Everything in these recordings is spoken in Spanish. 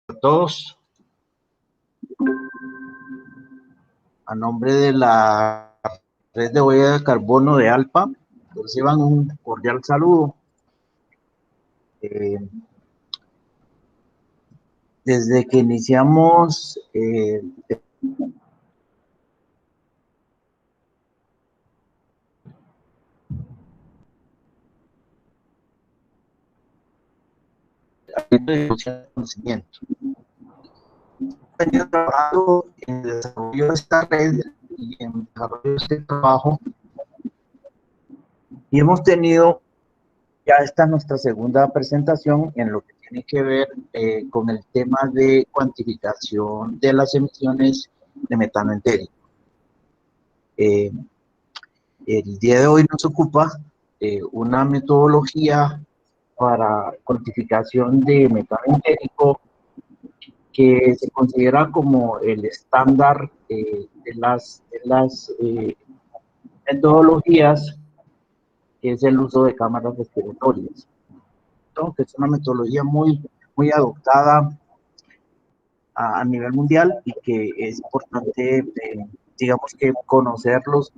A todos, a nombre de la red de huella de carbono de ALPA, reciban un cordial saludo. Desde que iniciamos conocimiento, he venido trabajando en el desarrollo de esta red y en el desarrollo de este trabajo, y hemos tenido ya esta nuestra segunda presentación en lo que tiene que ver con el tema de cuantificación de las emisiones de metano entérico. El día de hoy nos ocupa una metodología para cuantificación de metano entérico que se considera como el estándar de las metodologías, que es el uso de cámaras respiratorias. Entonces, es una metodología muy adoptada a nivel mundial y que es importante, digamos que conocer los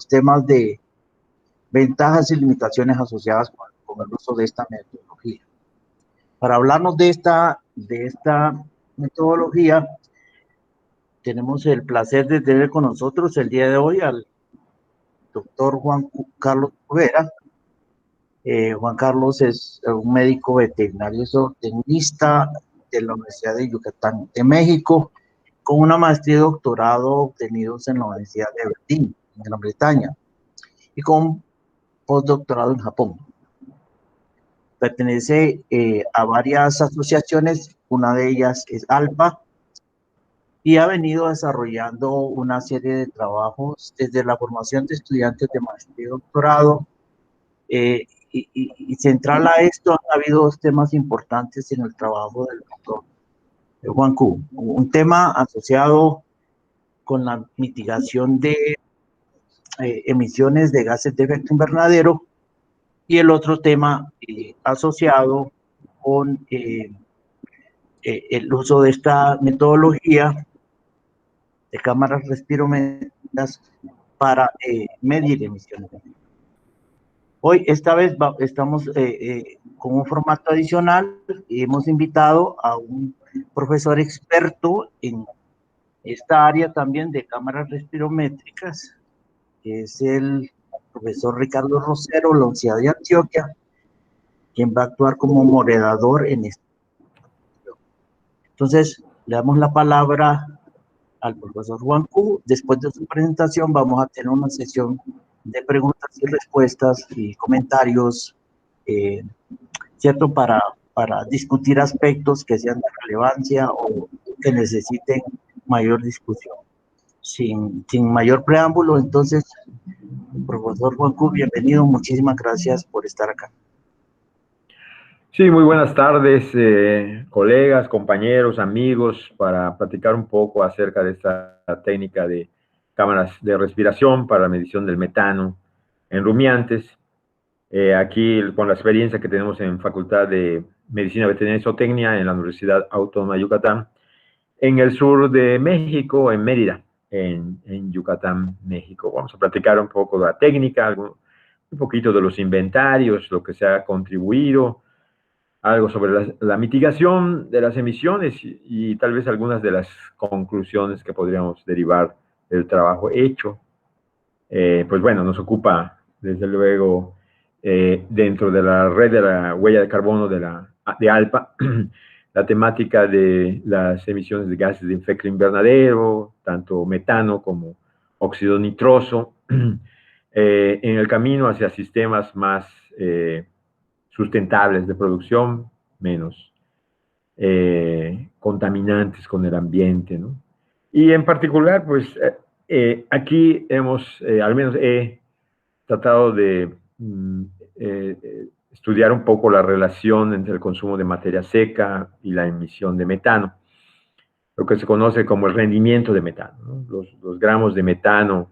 temas de ventajas y limitaciones asociadas con el uso de esta metodología. Para hablarnos de esta metodología, tenemos el placer de tener con nosotros el día de hoy al doctor Juan Carlos Povera. Juan Carlos es un médico veterinario zootecnista de la Universidad de Yucatán de México, con una maestría y doctorado obtenidos en la Universidad de Aberdeen, en Gran Bretaña, y con postdoctorado en Japón. Pertenece a varias asociaciones, una de ellas es ALPA, y ha venido desarrollando una serie de trabajos desde la formación de estudiantes de maestría y doctorado, y central a esto han habido dos temas importantes en el trabajo del doctor Juan Q. Un tema asociado con la mitigación de emisiones de gases de efecto invernadero, y el otro tema asociado con el uso de esta metodología de cámaras respirométricas para medir emisiones. Hoy, esta vez, estamos con un formato adicional y hemos invitado a un profesor experto en esta área también de cámaras respirométricas, que es el profesor Ricardo Rosero, la Universidad de Antioquia, quien va a actuar como moderador en esta. Entonces, le damos la palabra al profesor Juan Q. Después de su presentación vamos a tener una sesión de preguntas y respuestas y comentarios, ¿cierto? Para discutir aspectos que sean de relevancia o que necesiten mayor discusión. Sin mayor preámbulo, entonces, profesor Juan Q, bienvenido, muchísimas gracias por estar acá. Sí, muy buenas tardes, colegas, compañeros, amigos, para platicar un poco acerca de esta técnica de cámaras de respiración para la medición del metano en rumiantes. Aquí, con la experiencia que tenemos en Facultad de Medicina Veterinaria y Zootecnia en la Universidad Autónoma de Yucatán, en el sur de México, en Mérida, en Yucatán, México. Vamos a platicar un poco de la técnica, un poquito de los inventarios, lo que se ha contribuido, algo sobre la mitigación de las emisiones y tal vez algunas de las conclusiones que podríamos derivar del trabajo hecho. Pues bueno, nos ocupa desde luego dentro de la red de la huella de carbono de ALPA la temática de las emisiones de gases de efecto invernadero, tanto metano como óxido nitroso, en el camino hacia sistemas más sustentables de producción, menos contaminantes con el ambiente, ¿no? Y en particular, pues aquí al menos he tratado de estudiar un poco la relación entre el consumo de materia seca y la emisión de metano, lo que se conoce como el rendimiento de metano, ¿no? Los gramos de metano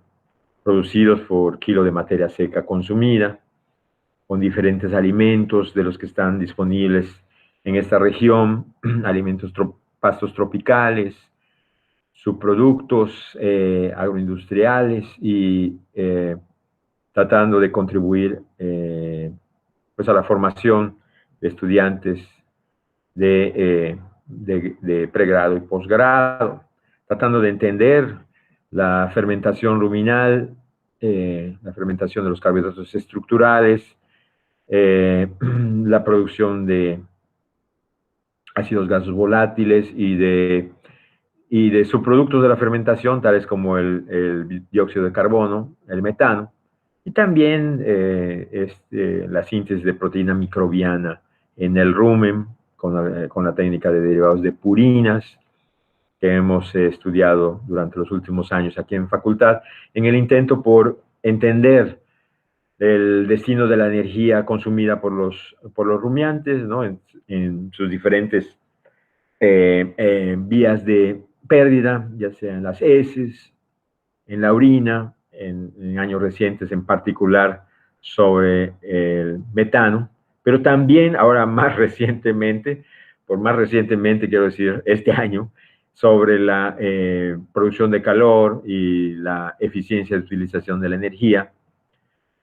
producidos por kilo de materia seca consumida, con diferentes alimentos de los que están disponibles en esta región, alimentos, pastos tropicales, subproductos agroindustriales y tratando de contribuir pues a la formación de estudiantes de pregrado y posgrado, tratando de entender la fermentación ruminal, la fermentación de los carbohidratos estructurales, la producción de ácidos grasos volátiles y de subproductos de la fermentación, tales como el dióxido de carbono, el metano, y también la síntesis de proteína microbiana en el rumen, con la técnica de derivados de purinas, que hemos estudiado durante los últimos años aquí en facultad, en el intento por entender el destino de la energía consumida por los rumiantes, ¿no? En sus diferentes vías de pérdida, ya sea en las heces, en la orina, en años recientes en particular sobre el metano, pero también ahora más recientemente, por más recientemente quiero decir este año, sobre la producción de calor y la eficiencia de utilización de la energía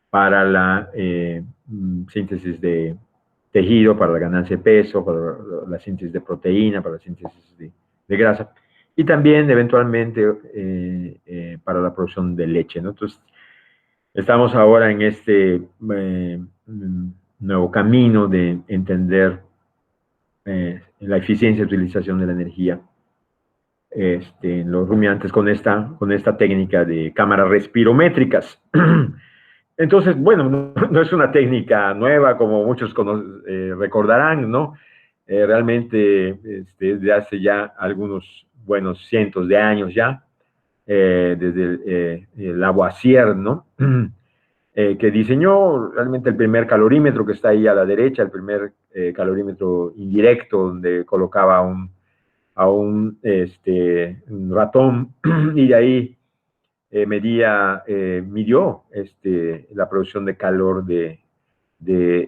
para la síntesis de tejido, para la ganancia de peso, para la síntesis de proteína, para la síntesis de grasa, y también eventualmente para la producción de leche, ¿no? Entonces, estamos ahora en este nuevo camino de entender la eficiencia de utilización de la energía en los rumiantes con esta técnica de cámaras respirométricas. Entonces, bueno, no es una técnica nueva, como muchos recordarán, ¿no? Realmente desde hace ya algunos buenos cientos de años ya, desde el Lavoisier, ¿no? Que diseñó realmente el primer calorímetro que está ahí a la derecha, el primer calorímetro indirecto, donde colocaba a un ratón y de ahí midió la producción de calor de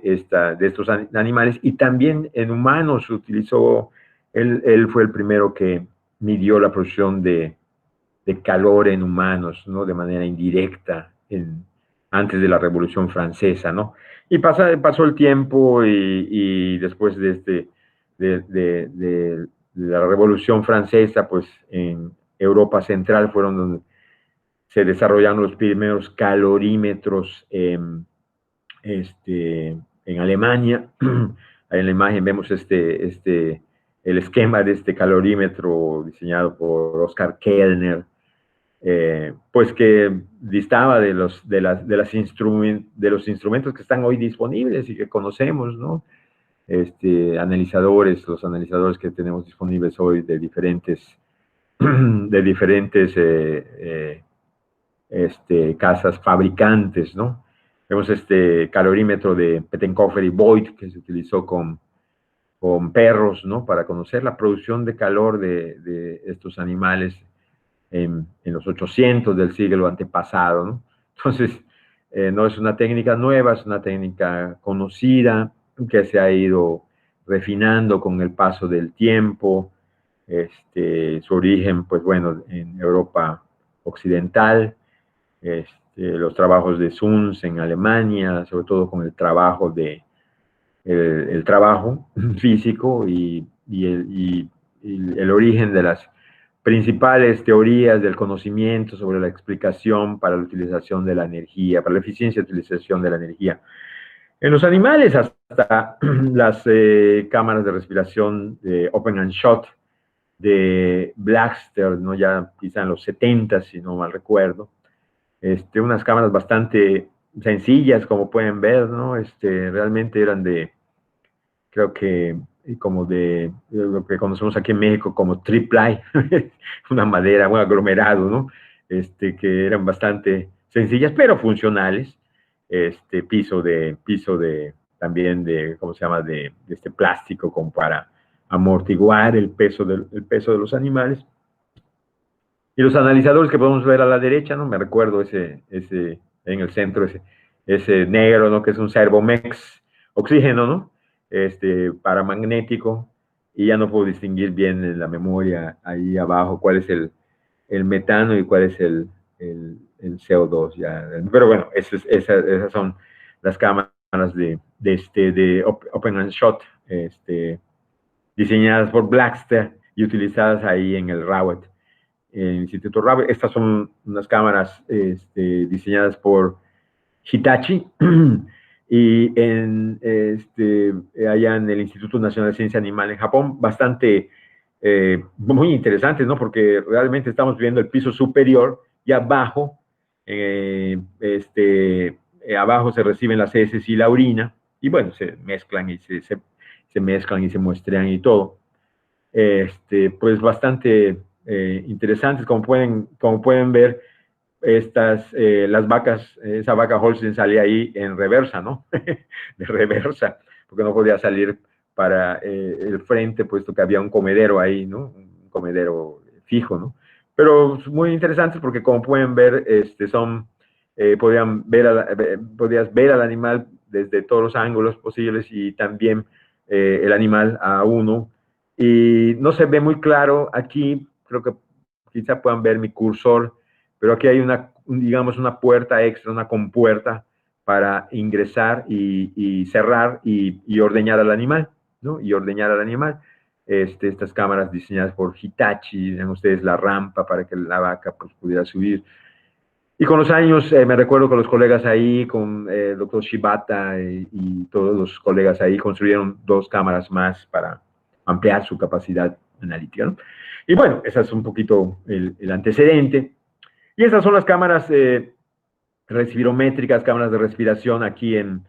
estos animales, y también en humanos utilizó, él fue el primero que midió la producción de calor en humanos, ¿no? De manera indirecta, antes de la Revolución Francesa, ¿no? Y pasó el tiempo y después de la Revolución Francesa, pues en Europa Central fueron donde se desarrollaron los primeros calorímetros en Alemania. Ahí en la imagen vemos el esquema de este calorímetro diseñado por Oskar Kellner, pues que distaba de los instrumentos que están hoy disponibles y que conocemos, ¿no? Los analizadores que tenemos disponibles hoy de diferentes casas fabricantes, ¿no? Vemos este calorímetro de Pettenkofer y Voigt, que se utilizó con perros, ¿no? Para conocer la producción de calor de estos animales en los 800 del siglo antepasado, ¿no? Entonces, no es una técnica nueva, es una técnica conocida que se ha ido refinando con el paso del tiempo. Su origen, pues bueno, en Europa Occidental, los trabajos de Zuns en Alemania, sobre todo con el trabajo el trabajo físico y el origen de las principales teorías del conocimiento sobre la explicación para la utilización de la energía, para la eficiencia de utilización de la energía. En los animales, hasta las cámaras de respiración de Open and Shut de Blackster, ¿no? Ya quizá en los 70, si no mal recuerdo. Unas cámaras bastante sencillas, como pueden ver, ¿no? Realmente eran creo que como de lo que conocemos aquí en México como tri-ply, una madera, un aglomerado, ¿no? Que eran bastante sencillas, pero funcionales. Piso también de, ¿cómo se llama? De este plástico como para amortiguar el peso de los animales. Y los analizadores que podemos ver a la derecha, ¿no? Me recuerdo ese en el centro, ese negro, ¿no? Que es un Servomex oxígeno, ¿no? paramagnético, y ya no puedo distinguir bien en la memoria ahí abajo cuál es el metano y cuál es el CO2. Ya. Pero bueno, esas son las cámaras de Open and Shot, diseñadas por Blackster y utilizadas ahí en el RAWET, en el Instituto RAWET. Estas son unas cámaras diseñadas por Hitachi y allá en el Instituto Nacional de Ciencia Animal en Japón, bastante muy interesantes, ¿no? Porque realmente estamos viendo el piso superior y abajo, abajo se reciben las heces y la orina, y bueno, se mezclan y se mezclan y se muestrean y todo. Pues bastante interesantes, como pueden ver, las vacas, esa vaca Holstein salía ahí en reversa, ¿no? De reversa, porque no podía salir para el frente, puesto que había un comedero ahí, ¿no? Un comedero fijo, ¿no? Pero muy interesantes porque, como pueden ver, podías ver al animal desde todos los ángulos posibles, y también el animal a uno. Y no se ve muy claro aquí, creo que quizá puedan ver mi cursor, pero aquí hay digamos, una puerta extra, una compuerta para ingresar y cerrar y ordeñar al animal, ¿no? Y ordeñar al animal. Estas cámaras diseñadas por Hitachi, ven ustedes la rampa para que la vaca pues, pudiera subir. Y con los años, me recuerdo con los colegas ahí, con el doctor Shibata y todos los colegas ahí, construyeron 2 cámaras más para ampliar su capacidad analítica, ¿no? Y bueno, ese es un poquito el antecedente. Y estas son las cámaras respirométricas, cámaras de respiración aquí en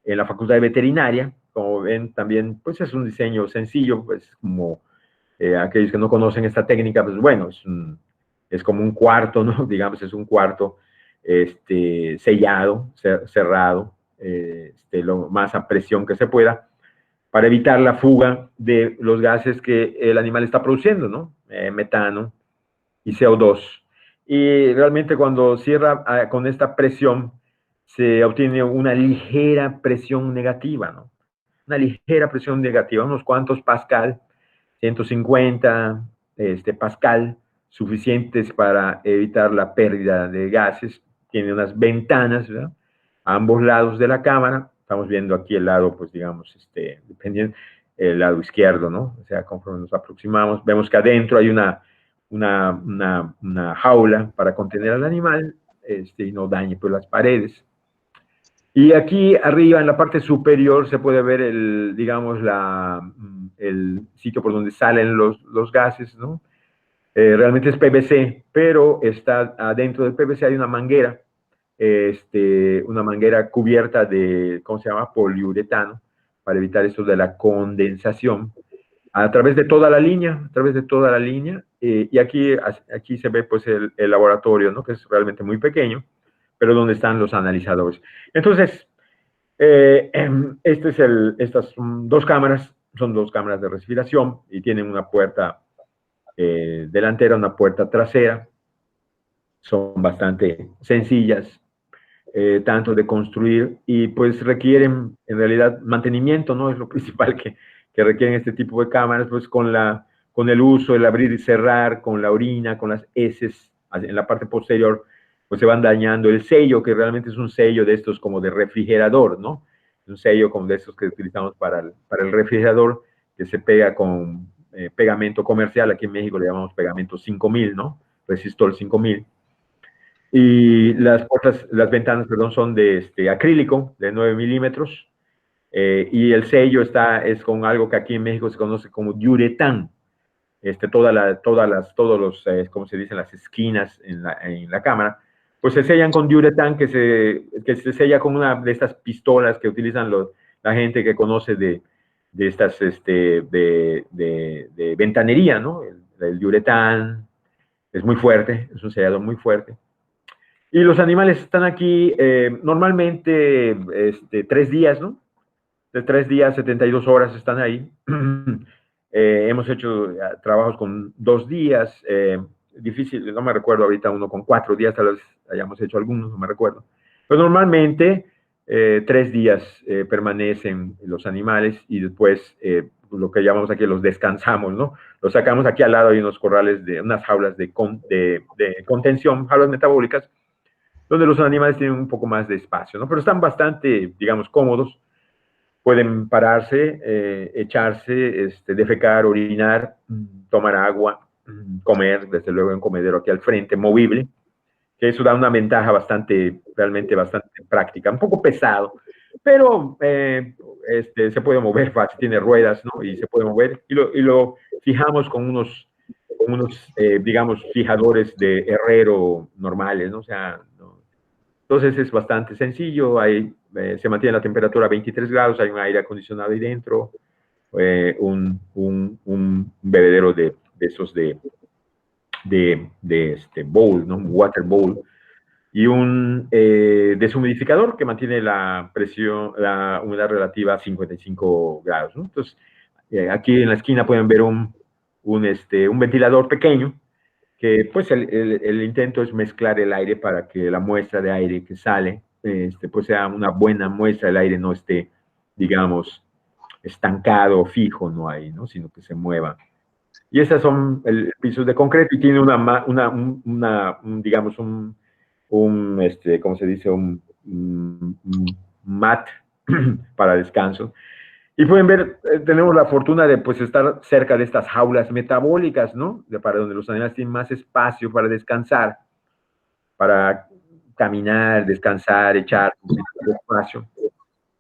la Facultad de Veterinaria. Como ven, también, pues es un diseño sencillo, pues como aquellos que no conocen esta técnica, pues bueno, es como un cuarto, ¿no? Digamos, es un cuarto sellado, cerrado, lo más a presión que se pueda, para evitar la fuga de los gases que el animal está produciendo, ¿no? Metano y CO2. Y realmente cuando cierra con esta presión, se obtiene una ligera presión negativa, ¿no? Una ligera presión negativa, unos cuantos pascal, 150 pascal, suficientes para evitar la pérdida de gases. Tiene unas ventanas, ¿verdad? A ambos lados de la cámara. Estamos viendo aquí el lado, pues digamos, dependiendo, el lado izquierdo, ¿no? O sea, conforme nos aproximamos, vemos que adentro hay una jaula para contener al animal, y no dañe pues, las paredes. Y aquí arriba, en la parte superior, se puede ver digamos, el sitio por donde salen los gases, ¿no? Realmente es PVC, pero está adentro del PVC hay una manguera cubierta de, ¿cómo se llama? Poliuretano, para evitar esto de la condensación, a través de toda la línea, y aquí se ve pues el laboratorio, ¿no? Que es realmente muy pequeño, pero donde están los analizadores. Entonces, estas son 2 cámaras, son 2 cámaras de respiración, y tienen una puerta delantera, una puerta trasera. Son bastante sencillas, tanto de construir, y pues requieren en realidad mantenimiento, ¿no? Es lo principal que requieren este tipo de cámaras, pues con el uso, el abrir y cerrar, con la orina, con las heces en la parte posterior, pues se van dañando el sello, que realmente es un sello de estos como de refrigerador, ¿no? Es un sello como de estos que utilizamos para el refrigerador, que se pega con pegamento comercial. Aquí en México le llamamos pegamento 5000, ¿no? Resistor 5000. Y las ventanas, perdón, son de acrílico de 9 milímetros, y el sello es con algo que aquí en México se conoce como diuretán. ¿Cómo se dicen? Las esquinas en la cámara, pues se sellan con diuretán, que se sella con una de estas pistolas que utilizan la gente que conoce de estas, de ventanería, ¿no? El diuretán es muy fuerte, es un sellador muy fuerte. Y los animales están aquí normalmente 3 días, ¿no? De 3 días, 72 horas están ahí. Hemos hecho trabajos con 2 días, difícil, no me recuerdo ahorita, uno con 4 días, tal vez hayamos hecho algunos, no me recuerdo. Pero normalmente 3 días permanecen los animales y después lo que llamamos aquí los descansamos, ¿no? Los sacamos aquí al lado, hay unos corrales, unas jaulas de contención, jaulas metabólicas, donde los animales tienen un poco más de espacio, ¿no? Pero están bastante, digamos, cómodos. Pueden pararse, echarse, defecar, orinar, tomar agua, comer, desde luego en comedero aquí al frente, movible, que eso da una ventaja realmente bastante práctica, un poco pesado, pero se puede mover fácil, tiene ruedas, ¿no? Y se puede mover, y lo fijamos con unos digamos, fijadores de herrero normales, ¿no? O sea, ¿no? Entonces es bastante sencillo, se mantiene la temperatura a 23 grados, hay un aire acondicionado ahí dentro, un bebedero de esos bowl, ¿no? Un water bowl, y un deshumidificador que mantiene la presión, la humedad relativa a 55 grados, ¿no? Entonces, aquí en la esquina pueden ver un ventilador pequeño, que pues el intento es mezclar el aire para que la muestra de aire que sale, pues sea una buena muestra, el aire no esté, digamos, estancado, fijo, no hay, ¿no? Sino que se mueva. Y esas son el pisos de concreto y tiene digamos, ¿cómo se dice? Un mat para descanso. Y pueden ver, tenemos la fortuna de pues estar cerca de estas jaulas metabólicas, ¿no? Para donde los animales tienen más espacio para descansar, para caminar, descansar, echar un poquito de espacio.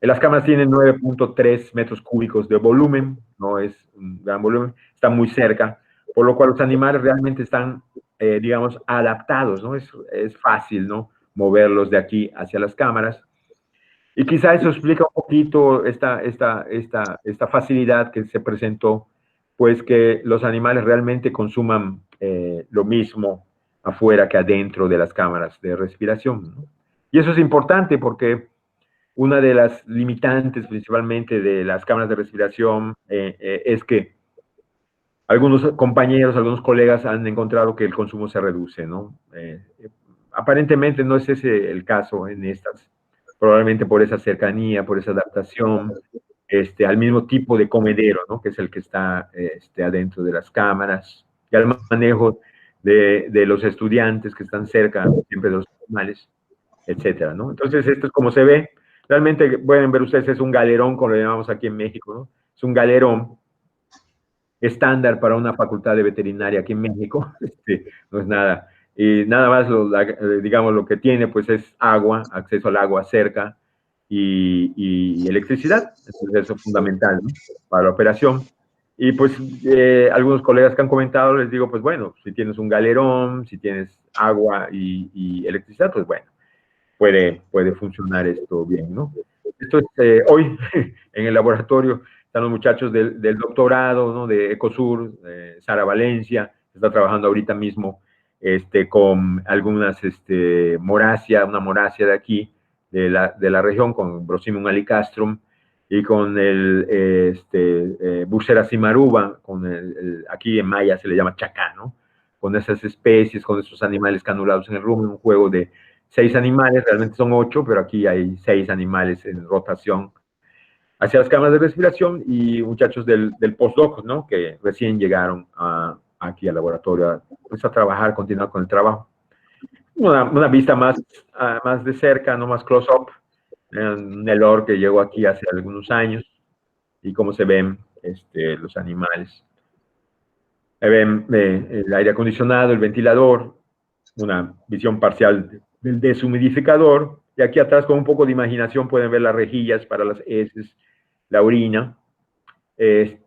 Las cámaras tienen 9.3 metros cúbicos de volumen, no es un gran volumen, están muy cerca, por lo cual los animales realmente están, digamos, adaptados, ¿no? Es fácil, ¿no? Moverlos de aquí hacia las cámaras. Y quizá eso explica un poquito esta facilidad que se presentó, pues que los animales realmente consuman lo mismo afuera que adentro de las cámaras de respiración, ¿no? Y eso es importante porque una de las limitantes principalmente de las cámaras de respiración es que algunos compañeros, algunos colegas han encontrado que el consumo se reduce, ¿no? Aparentemente no es ese el caso en estas, probablemente por esa cercanía, por esa adaptación, al mismo tipo de comedero, ¿no? Que es el que está adentro de las cámaras, y al manejo de los estudiantes que están cerca siempre de los animales, etcétera, ¿no? Entonces, esto es como se ve. Realmente pueden ver ustedes, es un galerón, como lo llamamos aquí en México, ¿no? Es un galerón estándar para una facultad de veterinaria aquí en México, no es nada. Y nada más, digamos, lo que tiene, pues es agua, acceso al agua cerca y electricidad. Entonces, eso es fundamental, ¿no? Para la operación. Y pues algunos colegas que han comentado, les digo, pues bueno, si tienes un galerón, si tienes agua y electricidad, pues bueno, puede funcionar esto bien, ¿no? Esto es hoy en el laboratorio. Están los muchachos del doctorado, ¿no? De Ecosur, Sara Valencia, está trabajando ahorita mismo con algunas una moracia de aquí, de la región, con Brosimum alicastrum, y con el Bursera cimaruba, aquí en maya se le llama chacá, ¿no? Con esas especies, con esos animales canulados en el rumen, un juego de 6 animales, realmente son 8, pero aquí hay 6 animales en rotación hacia las cámaras de respiración, y muchachos del postdoc, ¿no? Que recién llegaron aquí al laboratorio pues, a trabajar, continuar con el trabajo. Una vista más de cerca, no más close-up, Nelor, que llegó aquí hace algunos años, y cómo se ven los animales. Ven el aire acondicionado, el ventilador, una visión parcial del deshumidificador, y aquí atrás con un poco de imaginación pueden ver las rejillas para las heces, la orina. El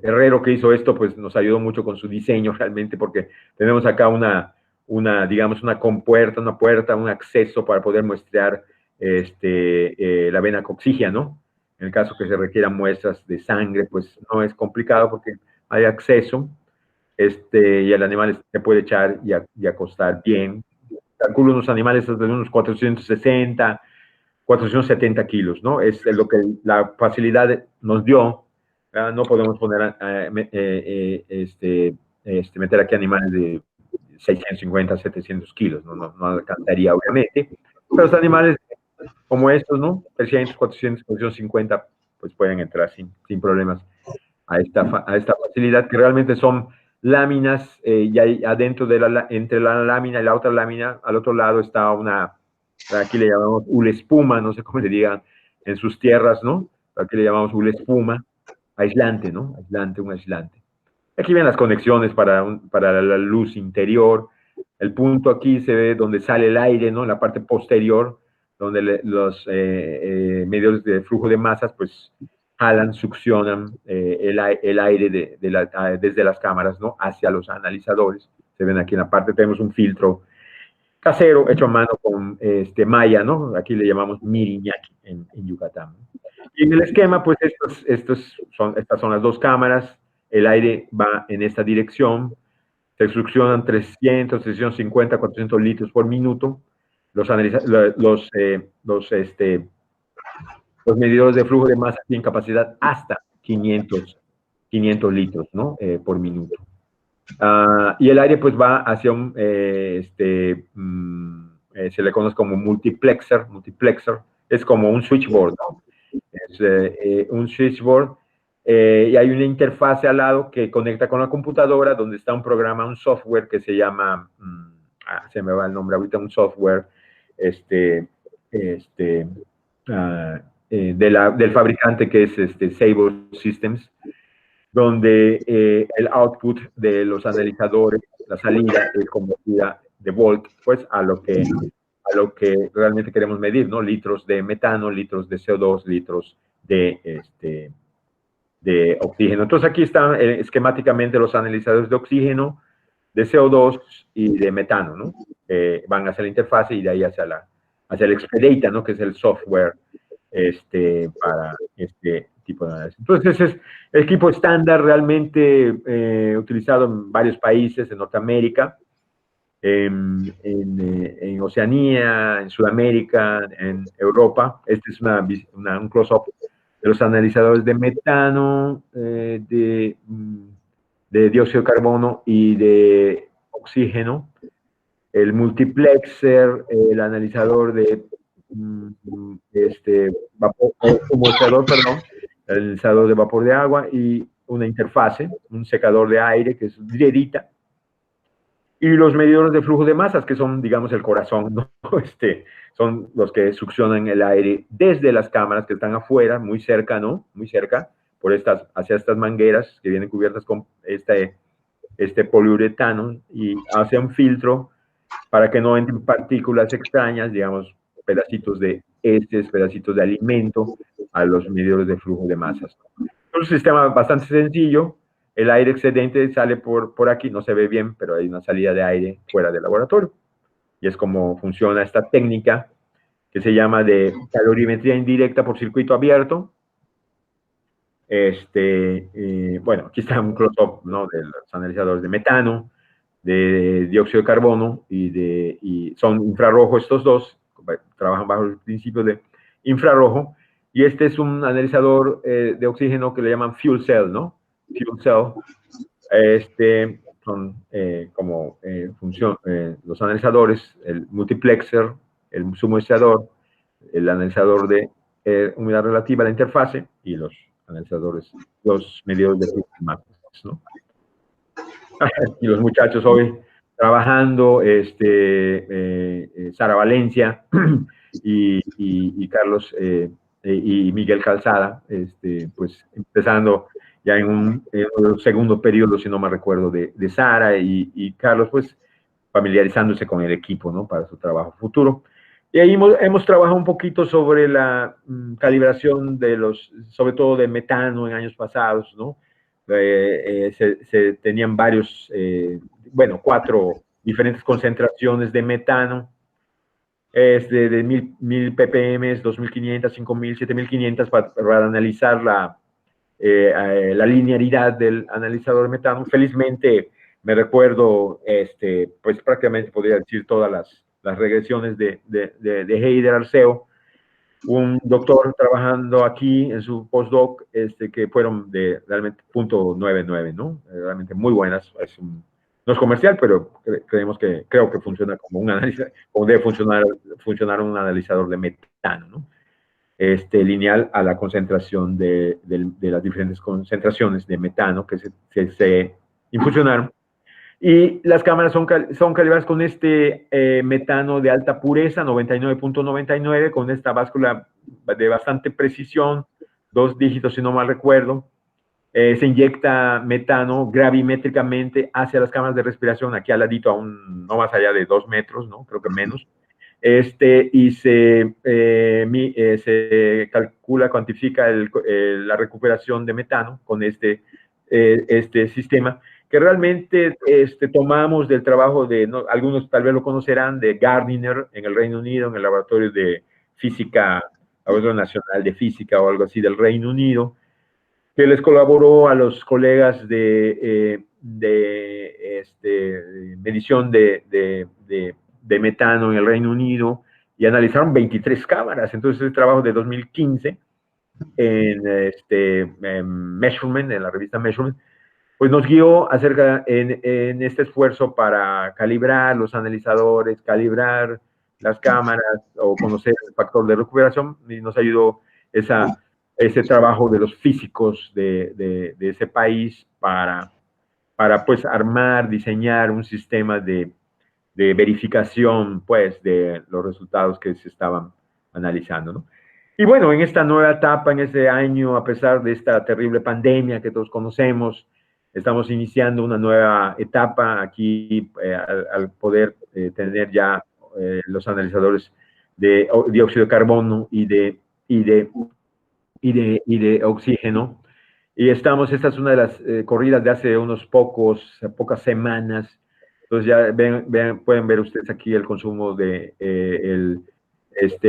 herrero que hizo esto pues nos ayudó mucho con su diseño realmente, porque tenemos acá digamos una compuerta, una puerta, un acceso para poder muestrear la vena coxígea, ¿no? En el caso que se requieran muestras de sangre, pues no es complicado porque hay acceso, y el animal se puede echar y acostar bien. Calculo unos animales de unos 470 kilos, ¿no? Es lo que la facilidad nos dio. No podemos poner, meter aquí animales de 650, 700 kilos, no alcanzaría, obviamente. Pero los animales como estos, ¿no? 300, 400, 450, pues pueden entrar sin problemas a esta facilidad, que realmente son láminas, y ahí adentro entre la lámina y la otra lámina, al otro lado está aquí le llamamos hule espuma, no sé cómo le digan en sus tierras, ¿no? Aquí le llamamos hule espuma, aislante, ¿no? Un aislante. Aquí ven las conexiones para la luz interior. El punto aquí se ve donde sale el aire, ¿no? En la parte posterior, donde los medidores de flujo de masas, pues, jalan, succionan el aire desde las cámaras, ¿no? Hacia los analizadores. Se ven aquí en la parte, tenemos un filtro casero hecho a mano con malla, ¿no? Aquí le llamamos miriñaki en Yucatán. Y en el esquema, pues estas son las dos cámaras, el aire va en esta dirección, se succionan 300, 350, 400 litros por minuto, los medidores de flujo de masa tienen capacidad hasta 500 litros, ¿no? Por minuto. Y el aire pues va hacia se le conoce como multiplexer, es como un switchboard, ¿no? Es un switchboard y hay una interfase al lado que conecta con la computadora donde está un programa, un software que se llama, se me va el nombre ahorita, un software del fabricante que es Sable Systems, donde el output de los analizadores, la salida es convertida de volt, pues a lo que realmente queremos medir, ¿no? Litros de metano, litros de CO2, litros de oxígeno. Entonces aquí están esquemáticamente los analizadores de oxígeno, de CO2 y de metano, ¿no? Van hacia la interfase y de ahí hacia el Expedata, ¿no? Que es el software para este tipo de análisis. Entonces, ese es el equipo estándar realmente utilizado en varios países, en Norteamérica, en Oceanía, en Sudamérica, en Europa. Este es un close-up de los analizadores de metano, de dióxido de carbono y de oxígeno. El multiplexer, el analizador de el analizador de vapor de agua y una interfase, un secador de aire que es Driedita, y los medidores de flujo de masas, que son, digamos, el corazón, ¿no? Son los que succionan el aire desde las cámaras que están afuera, muy cerca, ¿no? Muy cerca, hacia estas mangueras que vienen cubiertas con este poliuretano y hacia un filtro para que no entren partículas extrañas, digamos, pedacitos de heces, pedacitos de alimento a los medidores de flujo de masas. Es un sistema bastante sencillo. El aire excedente sale por aquí, no se ve bien, pero hay una salida de aire fuera del laboratorio. Y es como funciona esta técnica que se llama de calorimetría indirecta por circuito abierto. Bueno, aquí está un close-up, ¿no? De los analizadores de metano, de dióxido de carbono y son infrarrojo estos dos, trabajan bajo el principio de infrarrojo, y este es un analizador de oxígeno que le llaman fuel cell, ¿no? Fuel cell. Son como los analizadores, el multiplexer, el suministrador, el analizador de humedad relativa, la interfase, y los analizadores, los medidores de flujo de masas, ¿no? Y los muchachos hoy trabajando, Sara Valencia y Carlos y Miguel Calzada, pues empezando ya en un segundo periodo, si no me recuerdo, de Sara y Carlos, pues familiarizándose con el equipo, ¿no? Para su trabajo futuro. Y ahí hemos trabajado un poquito sobre la calibración sobre todo de metano en años pasados, ¿no? Se tenían bueno, 4 diferentes concentraciones de metano, de 1000 ppm, 2500, 5000, 7500 para analizar la linearidad del analizador de metano. Felizmente me recuerdo, pues prácticamente podría decir todas las regresiones de Heider Arceo, un doctor trabajando aquí en su postdoc, que fueron de realmente .99, ¿no? Realmente muy buenas. No es comercial, pero creo que funciona como un análisis, como debe funcionar un analizador de metano. metano, ¿no? Lineal a la concentración de las diferentes concentraciones de metano que se infusionaron. Y las cámaras son calibradas con metano de alta pureza, 99.99, con esta báscula de bastante precisión, 2 dígitos si no mal recuerdo. Se inyecta metano gravimétricamente hacia las cámaras de respiración, aquí al ladito, aún no más allá de 2 metros, ¿no? Creo que menos. Y se calcula, cuantifica la recuperación de metano con este sistema, que realmente tomamos del trabajo de, ¿no? Algunos tal vez lo conocerán, de Gardiner en el Reino Unido, en el laboratorio de física, Laboratorio Nacional de Física o algo así del Reino Unido, que les colaboró a los colegas de medición de metano en el Reino Unido, y analizaron 23 cámaras. Entonces, el trabajo de 2015 en Measurement, en la revista Measurement, pues nos guió acerca en este esfuerzo para calibrar los analizadores, calibrar las cámaras o conocer el factor de recuperación, y nos ayudó ese trabajo de los físicos de ese país para pues armar, diseñar un sistema de verificación, pues, de los resultados que se estaban analizando, ¿no? Y bueno, en esta nueva etapa, en este año, a pesar de esta terrible pandemia que todos conocemos, estamos iniciando una nueva etapa aquí al poder tener ya los analizadores de dióxido de carbono y de oxígeno. Y esta es una de las corridas de hace pocas semanas. Entonces ya pueden ver ustedes aquí el consumo el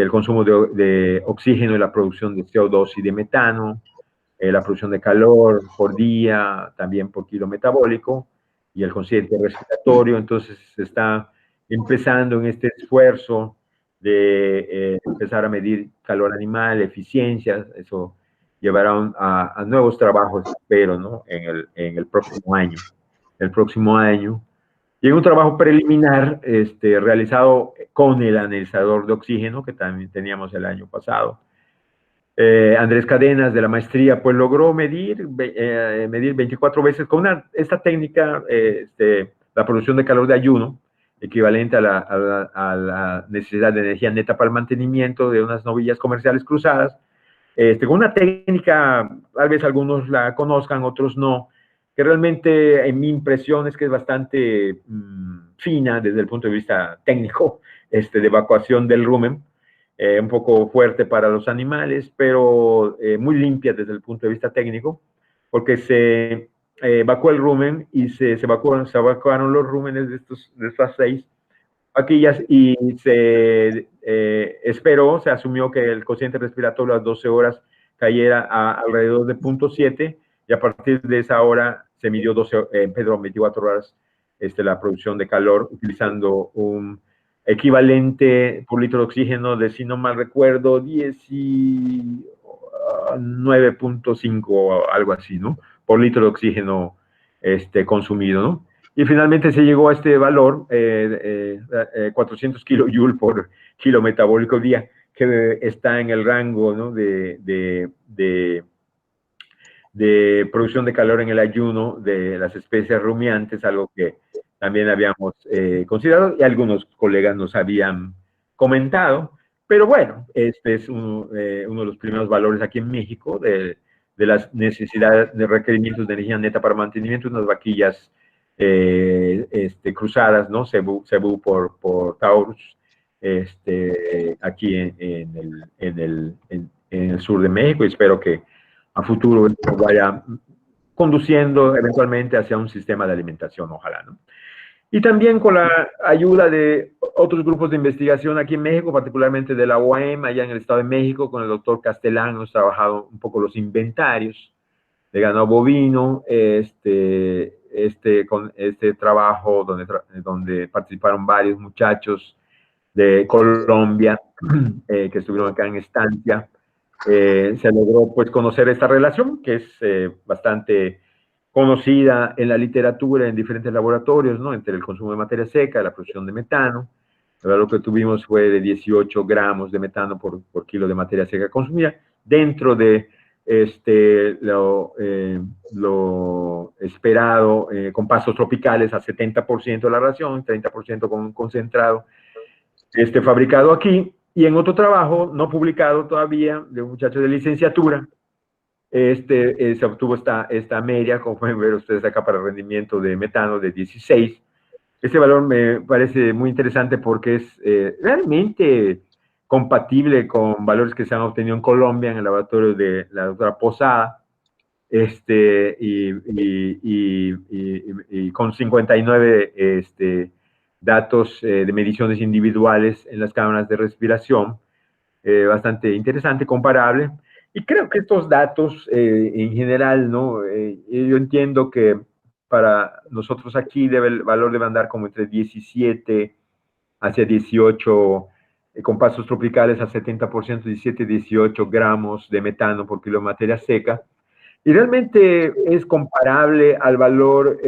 consumo de oxígeno y la producción de CO2 y de metano, la producción de calor por día, también por kilo metabólico, y el cociente respiratorio. Entonces se está empezando en este esfuerzo de empezar a medir calor animal, eficiencia. Eso llevará a nuevos trabajos, espero, ¿no? En el próximo año. El próximo año. Y en un trabajo preliminar realizado con el analizador de oxígeno, que también teníamos el año pasado, Andrés Cadenas, de la maestría, pues logró medir 24 veces con esta técnica, la producción de calor de ayuno, equivalente a la necesidad de energía neta para el mantenimiento de unas novillas comerciales cruzadas, con una técnica, tal vez algunos la conozcan, otros no, que realmente en mi impresión es que es bastante fina desde el punto de vista técnico, de evacuación del rumen, un poco fuerte para los animales, pero muy limpia desde el punto de vista técnico, porque se evacuó el rumen y se evacuaron los rúmenes de estas 6 vaquillas, y se se asumió que el cociente respiratorio a las 12 horas cayera a alrededor de 0.7, y a partir de esa hora se midió 24 horas la producción de calor, utilizando un equivalente por litro de oxígeno de, si no mal recuerdo, 19.5, algo así, ¿no? Por litro de oxígeno consumido, ¿no? Y finalmente se llegó a este valor, 400 kilojoule por kilo metabólico día, que está en el rango, ¿no? de producción de calor en el ayuno de las especies rumiantes, algo que también habíamos considerado y algunos colegas nos habían comentado. Pero bueno, este es uno de los primeros valores aquí en México de las necesidades de requerimientos de energía neta para mantenimiento de unas vaquillas cruzadas, ¿no? Cebú por Taurus, aquí en el sur de México, y espero que a futuro nos vaya conduciendo eventualmente hacia un sistema de alimentación, ojalá, ¿no? Y también con la ayuda de otros grupos de investigación aquí en México, particularmente de la UAM, allá en el Estado de México, con el doctor Castellán, hemos trabajado un poco los inventarios de ganado bovino, con este trabajo donde participaron varios muchachos de Colombia que estuvieron acá en estancia. Se logró pues conocer esta relación, que es bastante conocida en la literatura, en diferentes laboratorios, ¿no? Entre el consumo de materia seca, la producción de metano, El valor que tuvimos fue de 18 gramos de metano por kilo de materia seca consumida, dentro de lo esperado, con pastos tropicales a 70% de la ración, 30% con concentrado, fabricado aquí. Y en otro trabajo, no publicado todavía, de un muchacho de licenciatura, se obtuvo esta media, como pueden ver ustedes acá, para el rendimiento de metano de 16. Este valor me parece muy interesante porque es realmente compatible con valores que se han obtenido en Colombia, en el laboratorio de la doctora Posada, y con 59 datos de mediciones individuales en las cámaras de respiración, bastante interesante, comparable. Y creo que estos datos, en general, ¿no? Yo entiendo que para nosotros aquí el valor debe andar como entre 17 hacia 18, con pasos tropicales a 70%, 17, 18 gramos de metano por kilo de materia seca. Y realmente es comparable al valor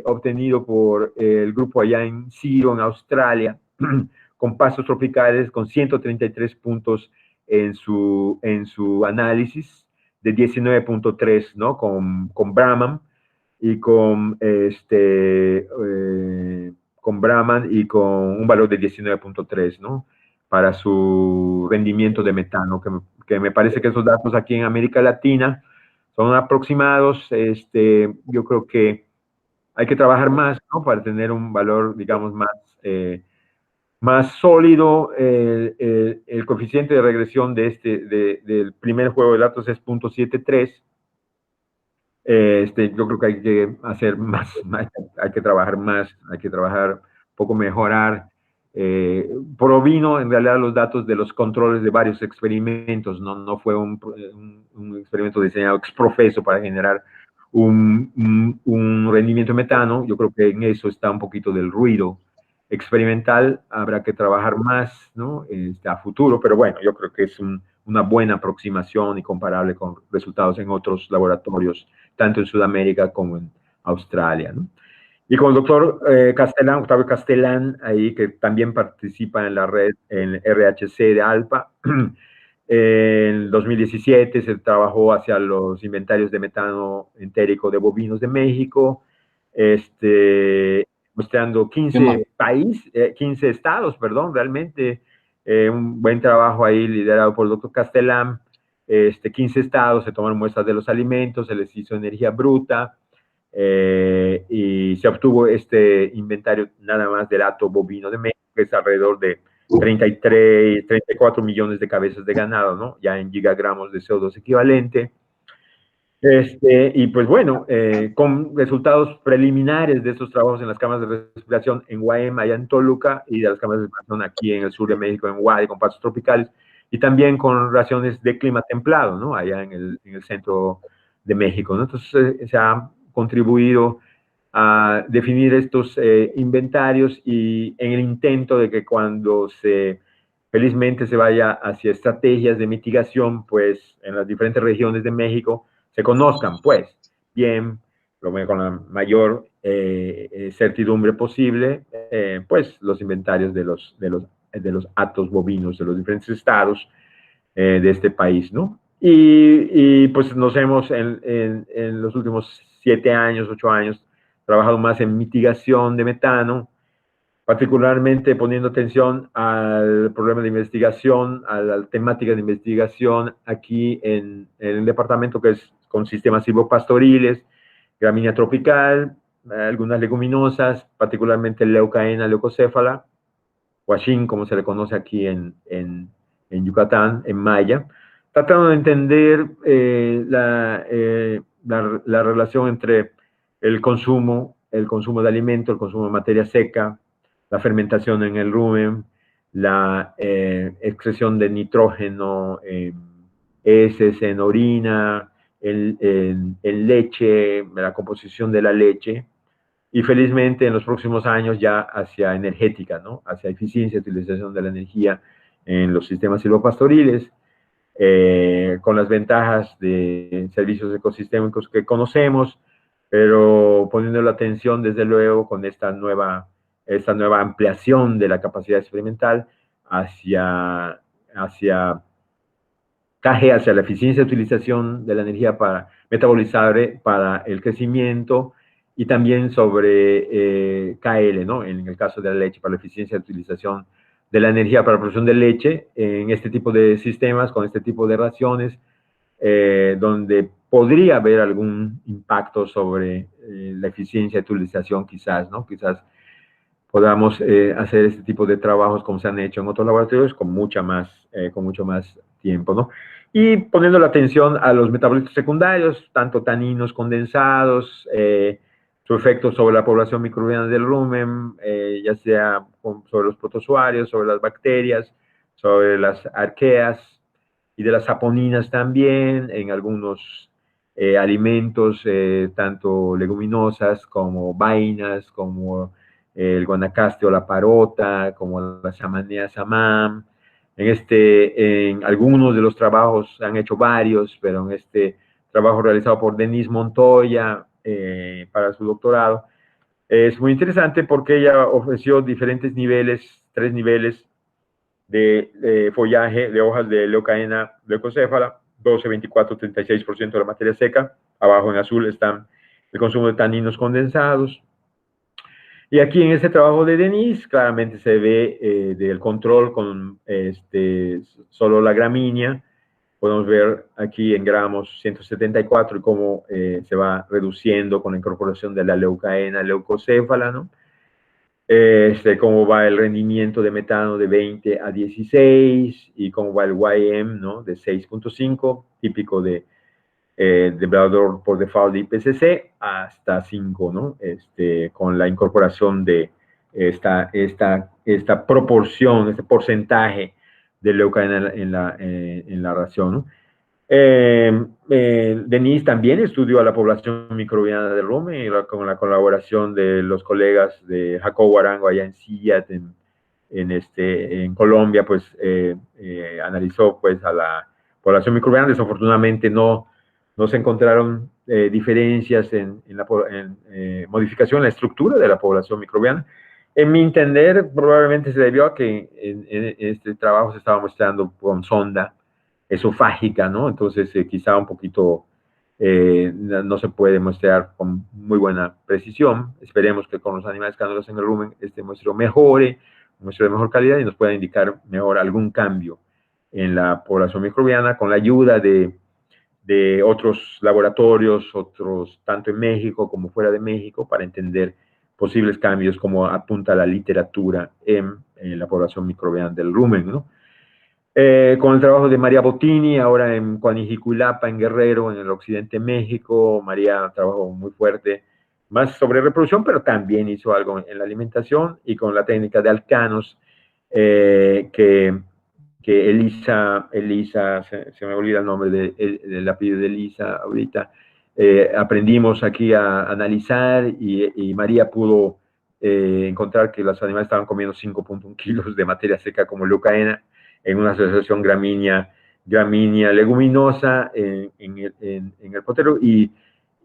obtenido por el grupo allá en Ciro, en Australia, con pastos tropicales, con 133 puntos en su análisis, de 19.3, ¿no? Con Brahman y con Brahman y con un valor de 19.3, ¿no? Para su rendimiento de metano, que me parece que esos datos aquí en América Latina son aproximados. Yo creo que hay que trabajar más, ¿no? Para tener un valor, digamos, más sólido. El coeficiente de regresión del primer juego de datos es 0.73. Yo creo que hay que hacer más, hay que trabajar más, hay que trabajar un poco, mejorar. Provino en realidad los datos de los controles de varios experimentos, no fue un experimento diseñado ex profeso para generar un rendimiento de metano. Yo creo que en eso está un poquito del ruido experimental. Habrá que trabajar más, ¿no? A futuro, pero bueno, yo creo que es una buena aproximación y comparable con resultados en otros laboratorios, tanto en Sudamérica como en Australia, ¿no? Y con el doctor Octavio Castellán, ahí, que también participa en la red, en RHC de ALPA. En 2017 se trabajó hacia los inventarios de metano entérico de bovinos de México, mostrando 15 estados, perdón, realmente un buen trabajo ahí liderado por el doctor Castellán. 15 estados, se tomaron muestras de los alimentos, se les hizo energía bruta, y se obtuvo este inventario nada más del hato bovino de México, que es alrededor de 33, 34 millones de cabezas de ganado, ¿no? Ya en gigagramos de CO2 equivalente. Y pues bueno, con resultados preliminares de estos trabajos en las cámaras de respiración en Guaema, allá en Toluca, y de las cámaras de respiración aquí en el sur de México, en Guay, con pastos tropicales, y también con raciones de clima templado, ¿no? Allá en el centro de México, ¿no? Entonces se ha contribuido a definir estos inventarios, y en el intento de que cuando felizmente se vaya hacia estrategias de mitigación, pues en las diferentes regiones de México, se conozcan, pues, bien, con la mayor certidumbre posible, pues, los inventarios de los hatos bovinos de los diferentes estados de este país, ¿no? Y pues nos hemos, en los últimos 7 años, 8 años, trabajado más en mitigación de metano, particularmente poniendo atención al problema de investigación, a la temática de investigación aquí en el departamento, que es con sistemas silvopastoriles, gramínea tropical, algunas leguminosas, particularmente leucaena, leucocéfala, huachín, como se le conoce aquí en Yucatán, en maya, tratando de entender la relación entre el consumo de alimento, el consumo de materia seca, la fermentación en el rumen, la excreción de nitrógeno en heces, en orina, en leche, la composición de la leche, y felizmente en los próximos años ya hacia energética, ¿no? Hacia eficiencia y utilización de la energía en los sistemas silvopastoriles, con las ventajas de servicios ecosistémicos que conocemos, pero poniendo la atención, desde luego, con esta nueva esta nueva ampliación de la capacidad experimental hacia hacia la eficiencia de utilización de la energía metabolizable para el crecimiento, y también sobre KL, ¿no? En el caso de la leche, para la eficiencia de utilización de la energía para la producción de leche en este tipo de sistemas, con este tipo de raciones, donde podría haber algún impacto sobre la eficiencia de utilización, quizás, ¿no? Quizás podamos hacer este tipo de trabajos como se han hecho en otros laboratorios con mucho más tiempo, ¿no? Y poniendo la atención a los metabolitos secundarios, tanto taninos condensados, su efecto sobre la población microbiana del rumen, ya sea sobre los protozoarios, sobre las bacterias, sobre las arqueas y de las saponinas también, en algunos alimentos, tanto leguminosas como vainas, como el guanacaste o la parota, como la samanea samam. En algunos de los trabajos, han hecho varios, pero en este trabajo realizado por Denise Montoya para su doctorado, es muy interesante porque ella ofreció diferentes niveles, 3 niveles de follaje de hojas de leucaena leucocéfala, 12, 24, 36% de la materia seca. Abajo en azul están el consumo de taninos condensados. Y aquí en este trabajo de Denise, claramente se ve del control con solo la gramínea. Podemos ver aquí en gramos 174 y cómo se va reduciendo con la incorporación de la leucaena leucocéfala, ¿no? Cómo va el rendimiento de metano de 20 a 16 y cómo va el YM, ¿no? De 6.5, típico de depredador por default de IPCC, hasta 5, ¿no? Con la incorporación de esta proporción, este porcentaje de leucaena en la ración, ¿no? Denise también estudió a la población microbiana del rumen con la colaboración de los colegas de Jacobo Arango allá en CIAT, en Colombia, pues analizó pues a la población microbiana. Desafortunadamente no se encontraron diferencias en modificación en la estructura de la población microbiana. En mi entender, probablemente se debió a que en este trabajo se estaba mostrando con sonda esofágica, ¿no? Entonces, quizá un poquito no se puede muestrear con muy buena precisión. Esperemos que con los animales cánulos en el rumen este muestreo mejore, un muestreo de mejor calidad, y nos pueda indicar mejor algún cambio en la población microbiana con la ayuda de otros laboratorios, tanto en México como fuera de México, para entender posibles cambios como apunta la literatura en la población microbiana del rumen, ¿no? Con el trabajo de María Bottini, ahora en Coanijicuilapa, en Guerrero, en el occidente de México. María trabajó muy fuerte, más sobre reproducción, pero también hizo algo en la alimentación, y con la técnica de alcanos, que Elisa, se me olvida el nombre del apellido de Elisa ahorita, aprendimos aquí a analizar, y María pudo encontrar que los animales estaban comiendo 5.1 kilos de materia seca como leucaena en una asociación gramínea leguminosa en el potero, y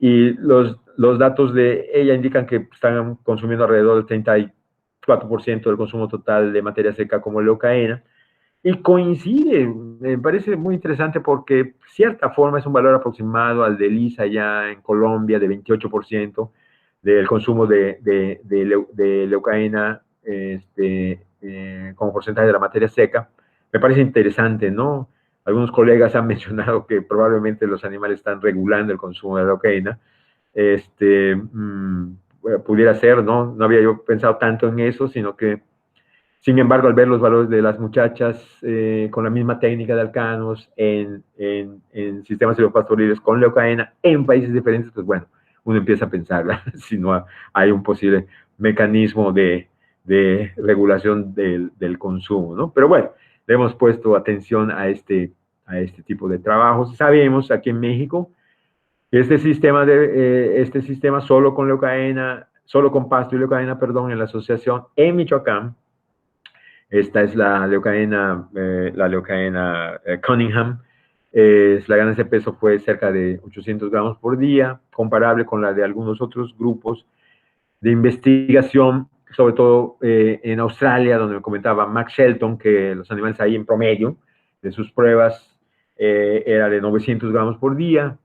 los datos de ella indican que están consumiendo alrededor del 34% del consumo total de materia seca como leucaena. Y coincide, me parece muy interesante porque, de cierta forma, es un valor aproximado al de Lisa ya en Colombia, de 28% del consumo de leucaena como porcentaje de la materia seca. Me parece interesante, ¿no? Algunos colegas han mencionado que probablemente los animales están regulando el consumo de leucaena. Pudiera ser, ¿no? No había yo pensado tanto en eso, sino que, sin embargo, al ver los valores de las muchachas con la misma técnica de alcanos en sistemas silvopastoriles con leucaena en países diferentes, pues bueno, uno empieza a pensar si no hay un posible mecanismo de regulación del consumo, ¿no? Pero bueno, le hemos puesto atención a este tipo de trabajos. Sabemos aquí en México que este sistema solo con leucaena, solo con pasto y leucaena, perdón, en la asociación en Michoacán. Esta es la leucaena Cunningham. La ganancia de peso fue cerca de 800 gramos por día, comparable con la de algunos otros grupos de investigación sobre todo en Australia, donde me comentaba Max Shelton que los animales ahí en promedio de sus pruebas era de 900 gramos por día,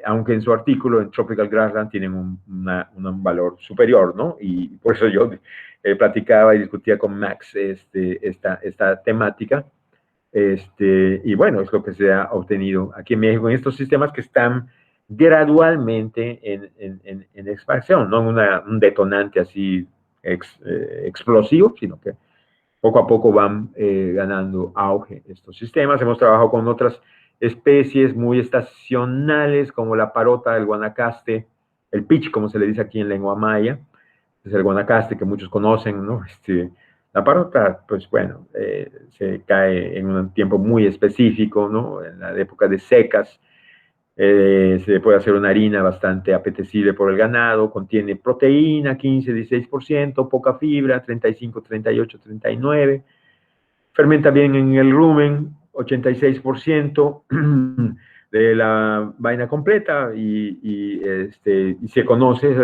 aunque en su artículo en Tropical Grassland tienen un valor superior, ¿no? Y por eso yo platicaba y discutía con Max esta temática. Y bueno, es lo que se ha obtenido aquí en México en estos sistemas que están gradualmente en expansión, no un detonante así explosivo, sino que poco a poco van ganando auge estos sistemas. Hemos trabajado con otras especies muy estacionales como la parota, el guanacaste, el pitch, como se le dice aquí en lengua maya, es el guanacaste que muchos conocen, ¿no? La parota, pues bueno, se cae en un tiempo muy específico, ¿no? En la época de secas. Se puede hacer una harina bastante apetecible por el ganado, contiene proteína, 15-16%, poca fibra, 35, 38, 39%, fermenta bien en el rumen, 86% de la vaina completa y se conoce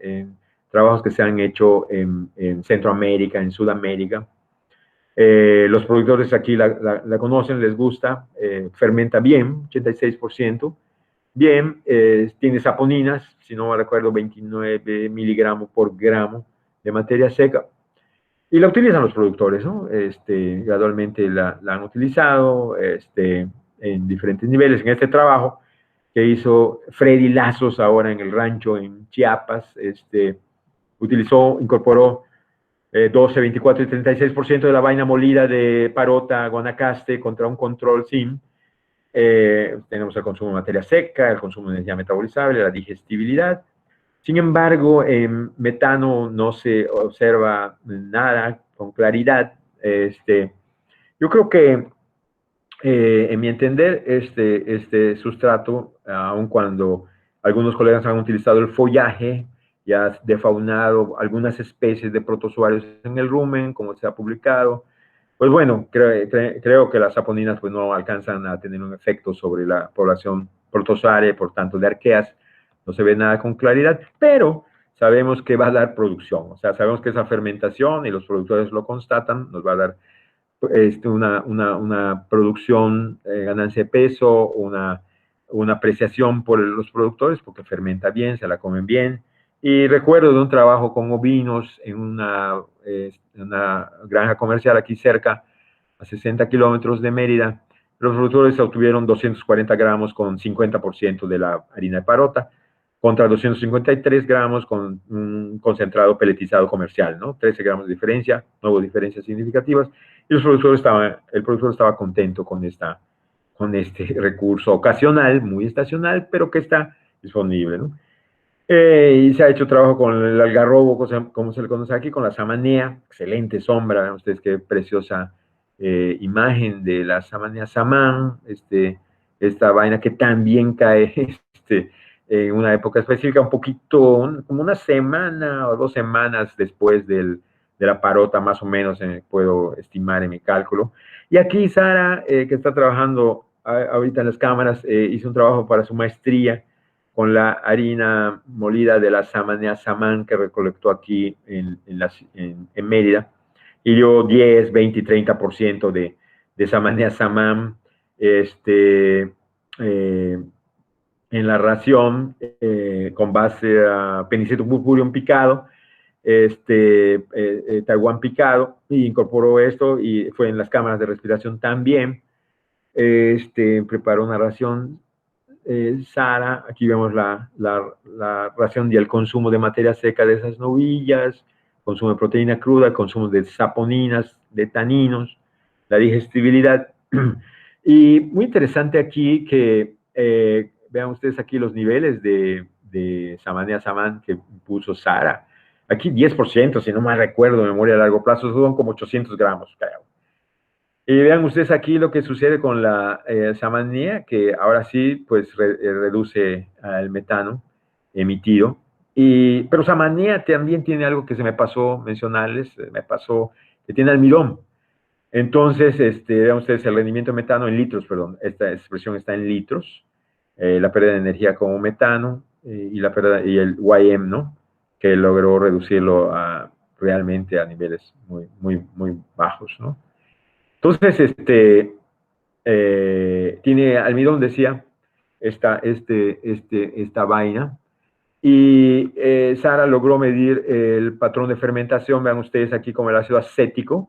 en trabajos que se han hecho en Centroamérica, en Sudamérica. Los productores aquí la conocen, les gusta, fermenta bien, 86%. Bien, tiene saponinas, si no me recuerdo, 29 miligramos por gramo de materia seca. Y la utilizan los productores, ¿no? Gradualmente la han utilizado en diferentes niveles. En este trabajo que hizo Freddy Lazos ahora en el rancho en Chiapas, incorporó 12, 24 y 36% de la vaina molida de parota guanacaste contra un control SIM. Tenemos el consumo de materia seca, el consumo de energía metabolizable, la digestibilidad. Sin embargo, en metano no se observa nada con claridad. Yo creo que, en mi entender, este sustrato, aun cuando algunos colegas han utilizado el follaje, ya defaunado algunas especies de protozoarios en el rumen, como se ha publicado, pues bueno, creo que las saponinas pues no alcanzan a tener un efecto sobre la población protozoaria, por tanto de arqueas no se ve nada con claridad, pero sabemos que va a dar producción, o sea, sabemos que esa fermentación, y los productores lo constatan, nos va a dar una producción, ganancia de peso, una apreciación por los productores, porque fermenta bien, se la comen bien. Y recuerdo de un trabajo con ovinos en una granja comercial aquí cerca, a 60 kilómetros de Mérida. Los productores obtuvieron 240 gramos con 50% de la harina de parota, contra 253 gramos con un concentrado peletizado comercial, ¿no? 13 gramos de diferencia, no hubo diferencias significativas, y el productor estaba contento con este recurso ocasional, muy estacional, pero que está disponible, ¿no? Y se ha hecho trabajo con el algarrobo, como se le conoce aquí, con la samanea, excelente sombra, vean ustedes qué preciosa imagen de la samanea samán, esta vaina que también cae en una época específica, un poquito, como una semana o 2 semanas después de la parota, más o menos, puedo estimar en mi cálculo. Y aquí Sara, que está trabajando ahorita en las cámaras, hizo un trabajo para su maestría con la harina molida de la samanea samán que recolectó aquí en Mérida, y dio 10, 20 y 30% de samanea samán en la ración, con base a Penicillium purpureum picado, Taiwán picado, y incorporó esto, y fue en las cámaras de respiración también. Preparó una ración, Sara, aquí vemos la ración y el consumo de materia seca de esas novillas, consumo de proteína cruda, consumo de saponinas, de taninos, la digestibilidad. Y muy interesante aquí que vean ustedes aquí los niveles de samanea samán que puso Sara. Aquí 10%, si no mal recuerdo, memoria a largo plazo, son como 800 gramos, creo. Y vean ustedes aquí lo que sucede con la samanea, que ahora sí, pues reduce el metano emitido. Pero samanea también tiene algo que se me pasó mencionarles, que tiene almidón. Entonces, vean ustedes el rendimiento de metano en litros, perdón, esta expresión está en litros, la pérdida de energía como metano y el YM, ¿no? Que logró reducirlo realmente a niveles muy bajos, ¿no? Entonces, tiene almidón, decía, esta vaina. Y Sara logró medir el patrón de fermentación. Vean ustedes aquí como el ácido acético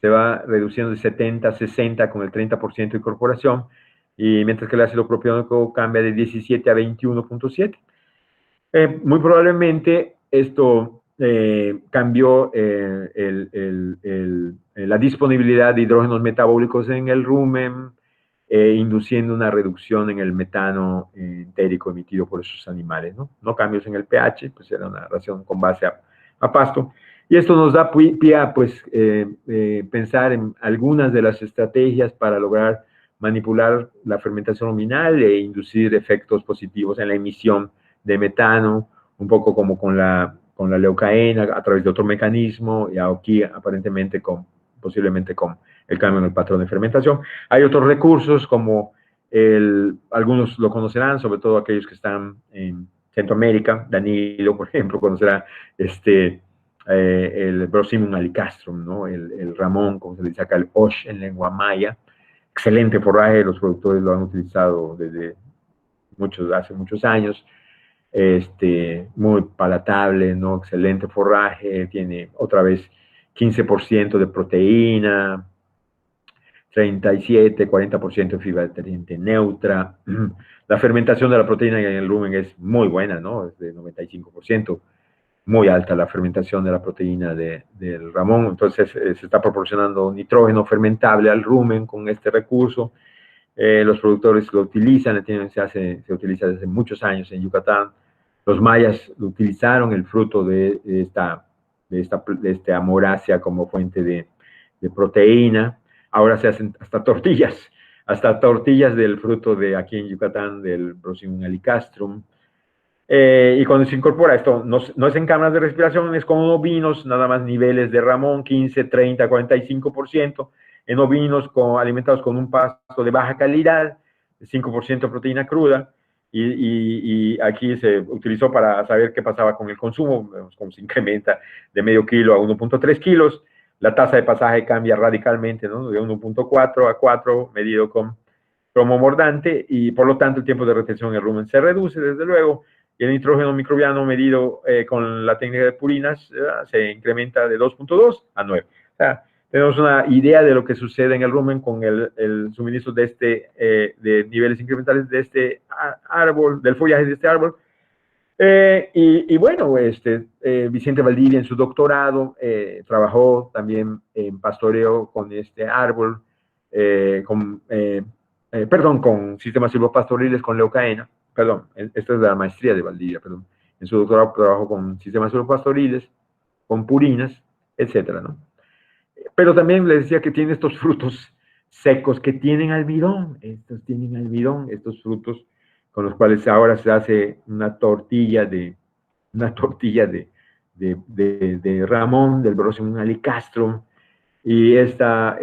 se va reduciendo de 70 a 60 con el 30% de incorporación, y mientras que el ácido propiónico cambia de 17 a 21.7. Muy probablemente esto cambió la disponibilidad de hidrógenos metabólicos en el rumen, induciendo una reducción en el metano entérico emitido por esos animales, ¿no? No cambios en el pH, pues era una ración con base a pasto. Y esto nos da pie a pues, pensar en algunas de las estrategias para lograr manipular la fermentación ruminal e inducir efectos positivos en la emisión de metano, un poco como con la leucaena, a través de otro mecanismo, y aquí aparentemente posiblemente con el cambio en el patrón de fermentación. Hay otros recursos como algunos lo conocerán, sobre todo aquellos que están en Centroamérica. Danilo, por ejemplo, conocerá el Brosimum alicastrum, ¿no? El ramón, como se le dice acá, el osh en lengua maya. Excelente forraje, los productores lo han utilizado desde hace muchos años. Muy palatable, ¿no? Excelente forraje, tiene otra vez 15% de proteína, 37, 40% de fibra nutriente neutra. La fermentación de la proteína en el rumen es muy buena, ¿no? Es de 95%, muy alta la fermentación de la proteína del ramón. Entonces se está proporcionando nitrógeno fermentable al rumen con este recurso. Los productores lo utilizan, se utiliza desde muchos años en Yucatán. Los mayas lo utilizaron, el fruto de esta amorácea como fuente de proteína. Ahora se hacen hasta tortillas del fruto de aquí en Yucatán, del Brosimum alicastrum. Y cuando se incorpora esto, no es en cámaras de respiración, es con ovinos, nada más niveles de ramón, 15, 30, 45%, en ovinos alimentados con un pasto de baja calidad, 5% de proteína cruda, y aquí se utilizó para saber qué pasaba con el consumo, vemos cómo se incrementa de medio kilo a 1.3 kilos, la tasa de pasaje cambia radicalmente, ¿no? De 1.4 a 4, medido con cromo mordante, y por lo tanto el tiempo de retención en el rumen se reduce, desde luego, y el nitrógeno microbiano medido con la técnica de purinas se incrementa de 2.2 a 9. O sea, tenemos una idea de lo que sucede en el rumen con el suministro de niveles incrementales de este árbol, del follaje de este árbol. Y bueno, Vicente Valdivia en su doctorado trabajó también en pastoreo con este árbol, con sistemas silvopastoriles con leucaena. Perdón, esta es la maestría de Valdivia, perdón. En su doctorado trabajó con sistemas silvopastoriles, con purinas, etcétera, ¿no? Pero también les decía que tiene estos frutos secos que tienen almidón. Estos frutos con los cuales ahora se hace una tortilla de ramón, del Brosimum alicastrum. Y esta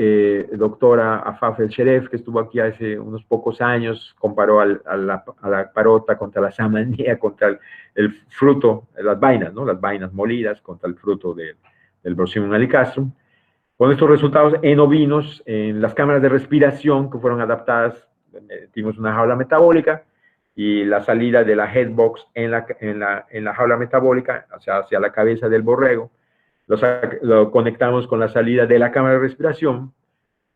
doctora Afaf El-Sheref, que estuvo aquí hace unos pocos años, comparó a la parota contra la samanía, contra el fruto, las vainas, ¿no? Las vainas molidas contra el fruto del Brosimum alicastrum. Con estos resultados en ovinos, en las cámaras de respiración que fueron adaptadas, metimos una jaula metabólica y la salida de la headbox en la jaula metabólica, o sea, hacia la cabeza del borrego, lo conectamos con la salida de la cámara de respiración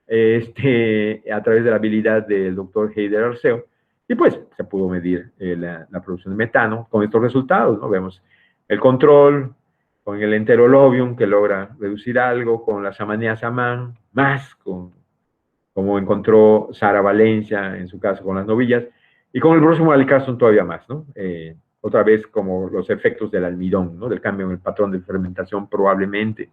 a través de la habilidad del doctor Heider Arceo, y pues se pudo medir la producción de metano con estos resultados, ¿no? Vemos el control con el enterolobium, que logra reducir algo, con la samanea samán, más como encontró Sara Valencia, en su caso con las novillas, y con el Brosimum alicastrum todavía más, ¿no? Otra vez como los efectos del almidón, ¿no? Del cambio en el patrón de fermentación probablemente.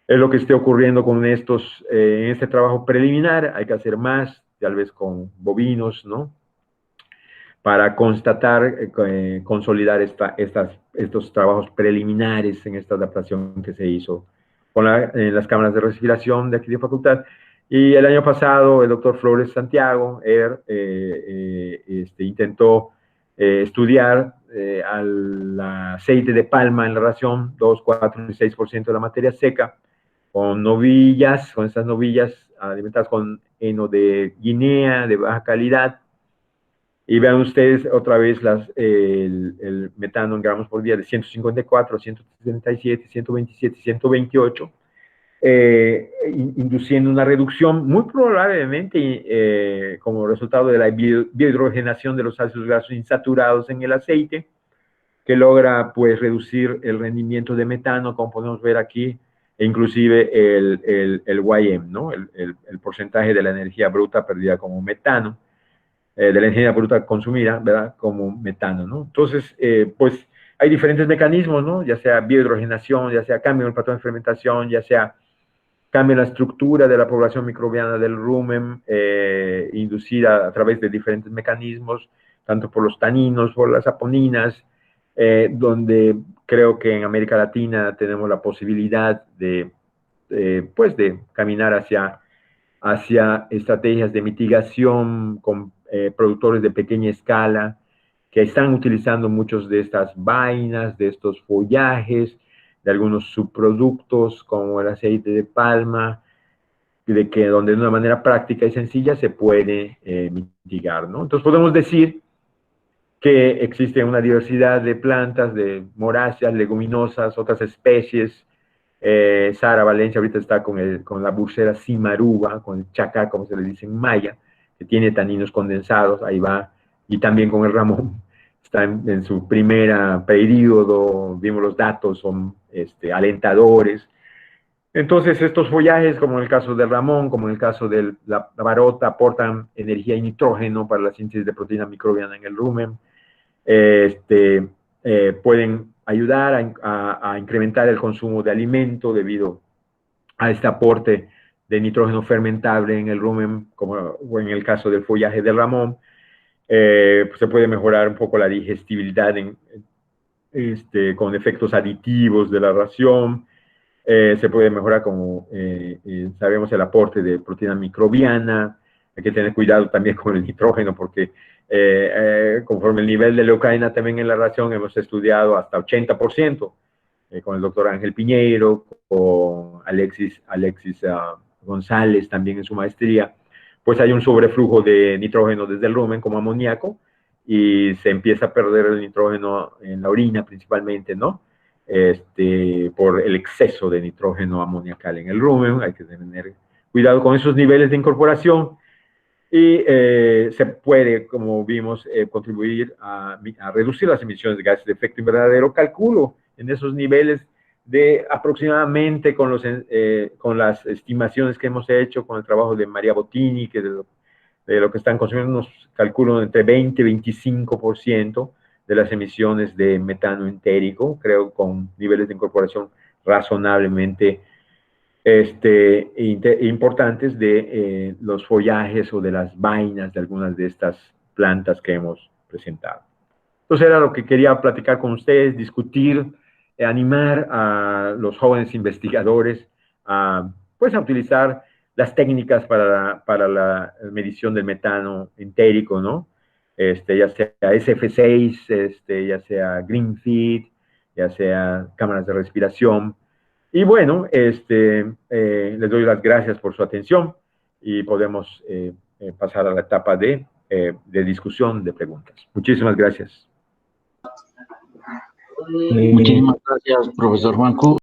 Es lo que esté ocurriendo con en este trabajo preliminar. Hay que hacer más, tal vez con bovinos, ¿no? Para constatar, consolidar estos trabajos preliminares en esta adaptación que se hizo en las cámaras de respiración de aquí de facultad. Y el año pasado el doctor Flores Santiago intentó estudiar al aceite de palma en la ración, 2, 4 y 6% de la materia seca, con novillas, con estas novillas alimentadas con heno de Guinea de baja calidad. Y vean ustedes otra vez el metano en gramos por día de 154, 177, 127, 128, induciendo una reducción muy probablemente como resultado de la biohidrogenación de los ácidos grasos insaturados en el aceite, que logra pues reducir el rendimiento de metano, como podemos ver aquí, e inclusive el YM, ¿no? El porcentaje de la energía bruta perdida como metano, de la energía bruta consumida, ¿verdad? Como metano, ¿no? Entonces, pues hay diferentes mecanismos, ¿no? Ya sea biohidrogenación, ya sea cambio en el patrón de fermentación, ya sea cambio en la estructura de la población microbiana del rumen, inducida a través de diferentes mecanismos, tanto por los taninos, por las saponinas, donde creo que en América Latina tenemos la posibilidad pues de caminar hacia estrategias de mitigación con productores de pequeña escala que están utilizando muchos de estas vainas, de estos follajes, de algunos subproductos como el aceite de palma, donde de una manera práctica y sencilla se puede mitigar, ¿no? Entonces podemos decir que existe una diversidad de plantas, de moráceas, leguminosas, otras especies. Sara Valencia ahorita está con la bursera cimaruga, con el chacá, como se le dice en maya, que tiene taninos condensados, ahí va, y también con el ramón, está en su primera periodo, vimos los datos, son alentadores. Entonces, estos follajes, como en el caso del ramón, como en el caso de la barota, aportan energía y nitrógeno para la síntesis de proteína microbiana en el rumen. Pueden ayudar a incrementar el consumo de alimento debido a este aporte de nitrógeno fermentable en el rumen, como en el caso del follaje del ramón. Pues se puede mejorar un poco la digestibilidad con efectos aditivos de la ración. Se puede mejorar, como sabemos, el aporte de proteína microbiana. Hay que tener cuidado también con el nitrógeno porque conforme el nivel de leucaina también en la ración hemos estudiado hasta 80%, con el doctor Ángel Piñeiro, con Alexis González también en su maestría, pues hay un sobreflujo de nitrógeno desde el rumen como amoníaco y se empieza a perder el nitrógeno en la orina principalmente, ¿no? Por el exceso de nitrógeno amoniacal en el rumen. Hay que tener cuidado con esos niveles de incorporación y se puede, como vimos, contribuir a reducir las emisiones de gases de efecto invernadero. Calculo en esos niveles de aproximadamente con las estimaciones que hemos hecho con el trabajo de María Bottini, que de lo que están consumiendo, nos calculo entre 20 y 25% de las emisiones de metano entérico, creo, con niveles de incorporación razonablemente importantes de los follajes o de las vainas de algunas de estas plantas que hemos presentado. Entonces era lo que quería platicar con ustedes, discutir, animar a los jóvenes investigadores pues a utilizar las técnicas para la medición del metano entérico, ¿no? Ya sea SF6, ya sea GreenFeed, ya sea cámaras de respiración. Y bueno, les doy las gracias por su atención y podemos pasar a la etapa de discusión, de preguntas. Muchísimas gracias. Muchísimas gracias, profesor Juancu.